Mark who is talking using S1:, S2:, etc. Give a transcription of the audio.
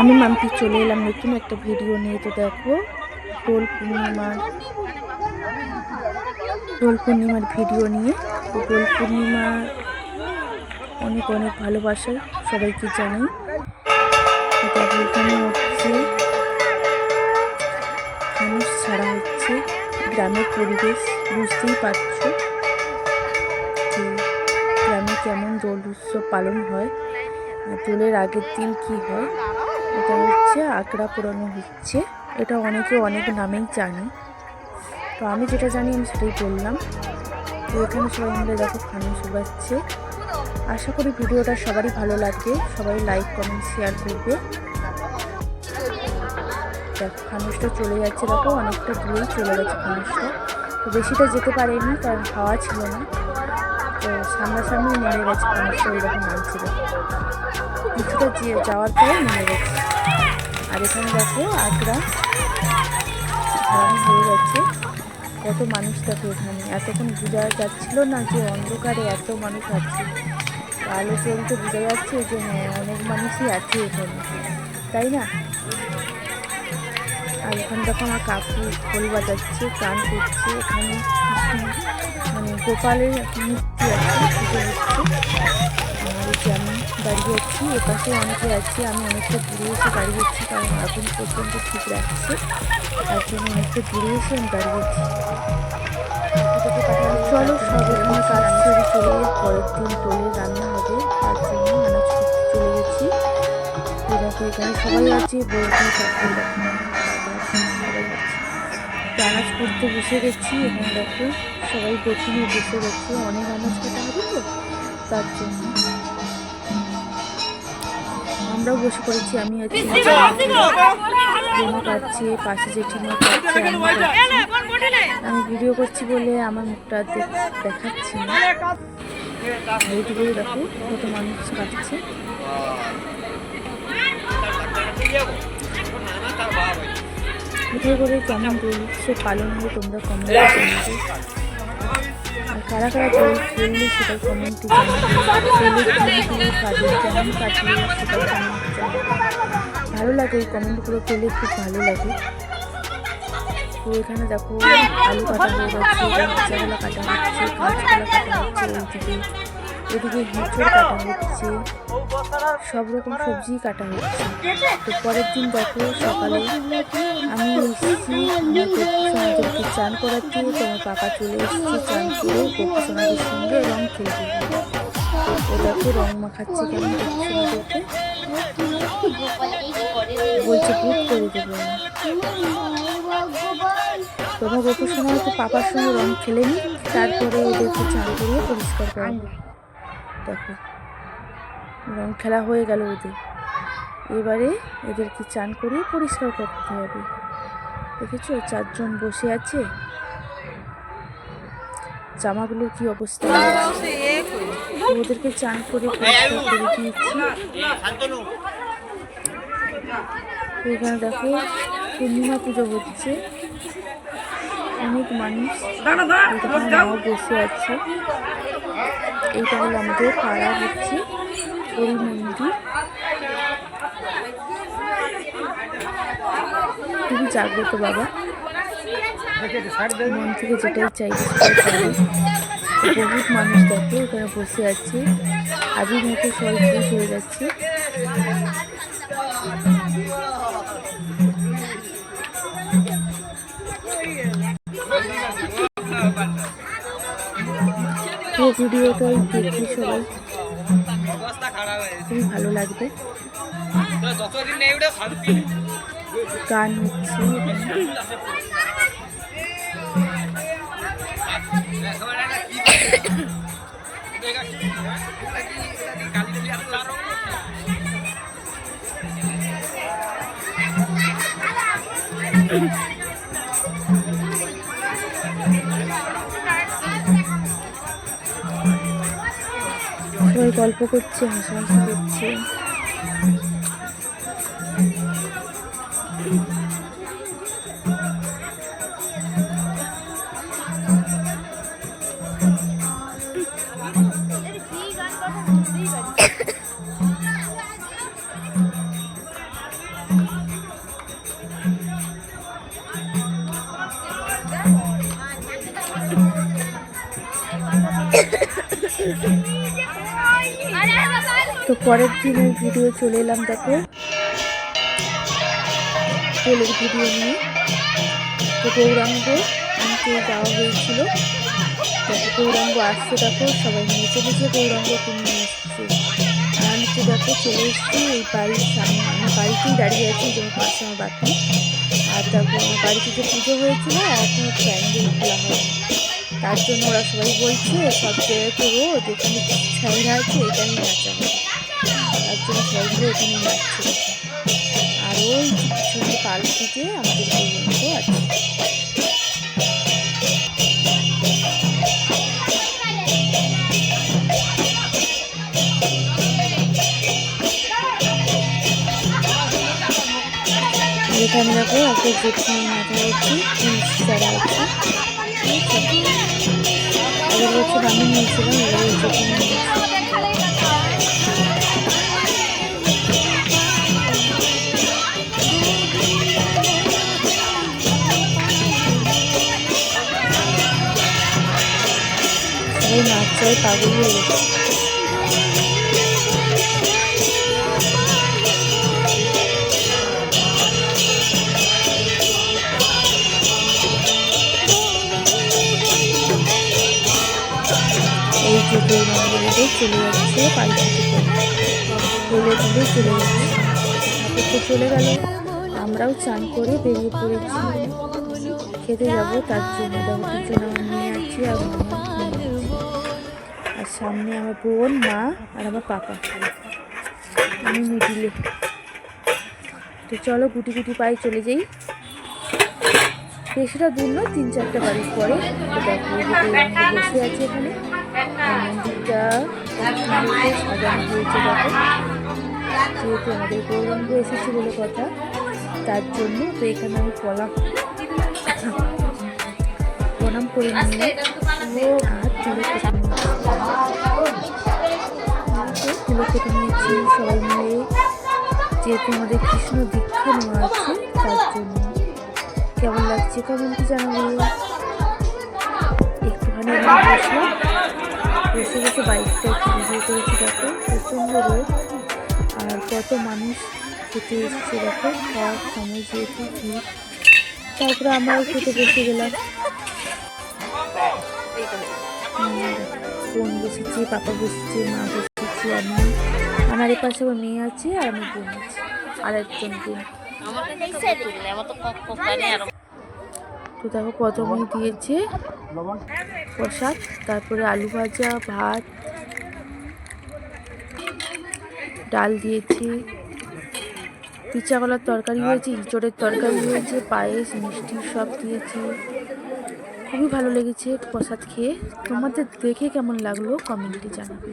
S1: আমি মাম্পি চলে এলাম নতুন একটা ভিডিও নিয়ে। তো দেখো দোল পূর্ণিমার ভিডিও নিয়ে। তো দোল পূর্ণিমা অনেক অনেক ভালোবাসা সবাইকে জানাই। এখানে হচ্ছে ফানুস ছাড়া হচ্ছে, গ্রামের পরিবেশ বুঝতেই পারছো যে গ্রামে কেমন দোল উৎসব পালন হয়। দোলের আগের দিন কি হয়, এটা হচ্ছে আকড়া পোড়ানো হচ্ছে। এটা অনেকে অনেক নামেই জানে, তো আমি যেটা জানি আমি সেটাই বললাম। তো এখানে সবাই মিলে দেখো ফানুস উড়াচ্ছে। আশা করি ভিডিওটা সবারই ভালো লাগবে, সবাই লাইক কমেন্ট শেয়ার করবে। দেখো ফানুসটা চলে যাচ্ছে, দেখো অনেকটা দূরেই চলে গেছে ফানুসটা। তো বেশিটা যেতে পারেনি কারণ হাওয়া ছিল না, তো সামনাসামনি নেমে গেছে ফানুসটা। ওই রকম নামছিল, কিছুটা যাওয়ার পরে নেমে গেছে। আর এখানে দেখো আকড়া ধরানো হয়ে গেছে। কত মানুষ দেখো এখানে, এতক্ষণ বোঝা যাচ্ছিল না যে অন্ধকারে এত মানুষ আছে। আলো চলতে বোঝা যাচ্ছে যে হ্যাঁ অনেক মানুষই আছে এখানে, তাই না? আর এখানে দেখো আমার কাকু খোল বাজাচ্ছে, গান করছে। এখানে মানে গোপালের মূর্তি আছে, পুজো হচ্ছে। আর যে আমি দাঁড়িয়ে আছি, এপাশে অনেকে আছে, আমি অনেকটা দূরে এসে দাঁড়িয়ে আছি কারণ আগুন পর্যন্ত ঠিক রাখছে, তার জন্য অনেকটা দূরে এসে আমি দাঁড়িয়ে আছি। চলো সব এখানে কাজ সেরে চলে, পরের দিন দোলে রান্না হবে, তার জন্য আনাজ করতে চলে গেছি। দেখো এখানে সবাই আছে, বৌদি কাকু আনাজ করতে বসে গেছি। এবং দেখো সবাই দক্ষিণে বসে গেছে, অনেক আনাজ কাটা হবে তো তার জন্য আমরাও বসে পড়েছি। আমি আছি, কাটছে, পাশে জেঠিমা কাটছে, আমি ভিডিও করছি বলে আমার মুখটা দেখাচ্ছি না। এইটুকু দেখো কত মানুষ কাটছে। কোথায় করে কেমন দোল উৎসব পালন হয় তোমরা কমেন্টে জানাবে। আর কারা কারা দোল খেললে সেটা কমেন্টে জানাবে। কাজের কেমন কাটলে সেটা কমেন্টে জানাবে। ভালো লাগে এই কমেন্টগুলো পেলে, খুব ভালো লাগে। তো এখানে দেখো আলু কাটা হয়ে যাচ্ছে, বাচ্চাগুলো কাটা হচ্ছে, কাঁচকলা কাটা হচ্ছে, এদিকে হিঁচড় কাটা হচ্ছে, সব রকম সবজি কাটা হচ্ছে। তো পরের দিন দেখো সকালে আমি এসেছি গোপুসোনাদেরকে চান করাতে। তোমার পাপা চলে এসেছে চান করে গোপুসোনাদের সঙ্গে রং খেলতে। ও দেখো রং মাখাচ্ছে কেমন গোপুসোনাদেরকে, বলছে ভূত করে দেবো। তোমার গোপুসোনা হয়তো পাপার সঙ্গে রং খেলেনি, তারপরে ওদেরকে চান করিয়ে পরিষ্কার করা হবে। দেখো রং খেলা হয়ে গেল ওদের, এবারে এদেরকে চান করিয়ে পরিষ্কার করতে হবে। দেখেছো 4 জন বসে আছে, জামাগুলোর কি অবস্থা। ওদেরকে চান করে পরিষ্কার করে দিয়েছি। এখানে দেখো পূর্ণিমা পুজো হচ্ছে, অনেক মানুষ মাও বসে আছে। এইটা হলো আমাদের পাড়া হচ্ছে হরি মন্দির। খুবই জাগ্রত বাবা, মন থেকে যেটাই চাইছে সেটাই। বহুত মানুষ দেখো এখানে বসে আছে, আবির মতো সবাই খুশ হয়ে যাচ্ছে। এই ভিডিওটাই দেখি সবাই, খুবই ভালো লাগবে। গান হচ্ছে, সবাই গল্প করছে, হাসাহাসি করছে। তো পরের দিনের ভিডিও চলে এলাম, দেখো দোলের ভিডিও নিয়ে। তো গৌরাঙ্গ আনতে যাওয়া হয়েছিল, দেখো গৌরাঙ্গ আসছে, দেখো সবাই নিচে নিচে গৌরাঙ্গকে নিয়ে এসছে। আর আমি তো দেখো চলে এসেছি এই বাড়ির সামনে, আমার বাড়িতেই দাঁড়িয়ে আছি, যেমন পাশে আমার বাড়ি। আর দেখো আমার বাড়িতে যে পুজো হয়েছিল এখনও প্যান্ডেল খোলা হয়নি, তার জন্য ওরা সবাই বলছে সব জায়গায় তো যেখানে ছাইরা আছে এখানেই নাচা হবে, তার জন্য সবাইগুলো এখানে নাচছে। আর ওই পিছনে পালকিতে আমাদের গৌরাঙ্গ আছে। এখানে দেখো একটা জেঠি মাথায় হচ্ছে যারা আছে, আগের বছর আমি নিয়েছিলাম, এবার এই জেঠি নিয়েছি। সবাই নাচায় পাগল হয়ে গেছে। এই যে গৌরাঙ্গগুলো চলে যাচ্ছে পালকিতে করে, ধুলে চলে যাচ্ছে। ঠাকুর তো চলে গেল, আমরাও চান করে বেরিয়ে পড়েছি খেতে যাব, তার জন্য দেখো পিছনে আমার মেয়ে আছে আর আর সামনে আমার বোন, মা আর আমার পাপা, আমি মিডিলে। তো চলো গুটি গুটি পায়ে চলে যাই, বেশিটা দূর নয়, 3-4টা বাড়ির পরে। তো দেখো এই যে গৌরাঙ্গ বসে আছে এখানে, আর মন্দিরটা সাজানো হয়েছে। দেখো যেহেতু আমাদের গৌরাঙ্গ এসেছে বলে কথা, তার জন্য তো এখানে আমি প্রণাম করে নিয়ে আর তুলো কেটে নিয়েছি সবাই মিলে, যেহেতু আমাদের কৃষ্ণ দীক্ষা নেওয়া আছে, তার জন্য। কেমন লাগছে কমেন্টে জানাবো। একটুখানি আমি বসলাম, বসে বসে বাইকটা একটু ভিডিও করেছি। দেখো প্রচণ্ড রোদ, আর কত মানুষ খেতে এসেছে, দেখো খাওয়ার সময় যেহেতু ভিড়। তারপরে আমরাও খেতে বসে গেলাম। বোন বসেছি, পাপা বসেছে, মা বসেছি, আমি, আমার এ পাশে আমার মেয়ে আছে আর আমার বোন আছে, আর একজন বোন। তো দেখো প্রথমেই দিয়েছে প্রসাদ, তারপরে আলু ভাজা, ভাত, ডাল দিয়েছে, পিচা কলার তরকারি হয়েছে, ইঁচড়ের তরকারি হয়েছে, পায়েস, মিষ্টি সব দিয়েছে। খুবই ভালো লেগেছে প্রসাদ খেয়ে। তোমাদের দেখে কেমন লাগলো কমেন্টে জানাবে।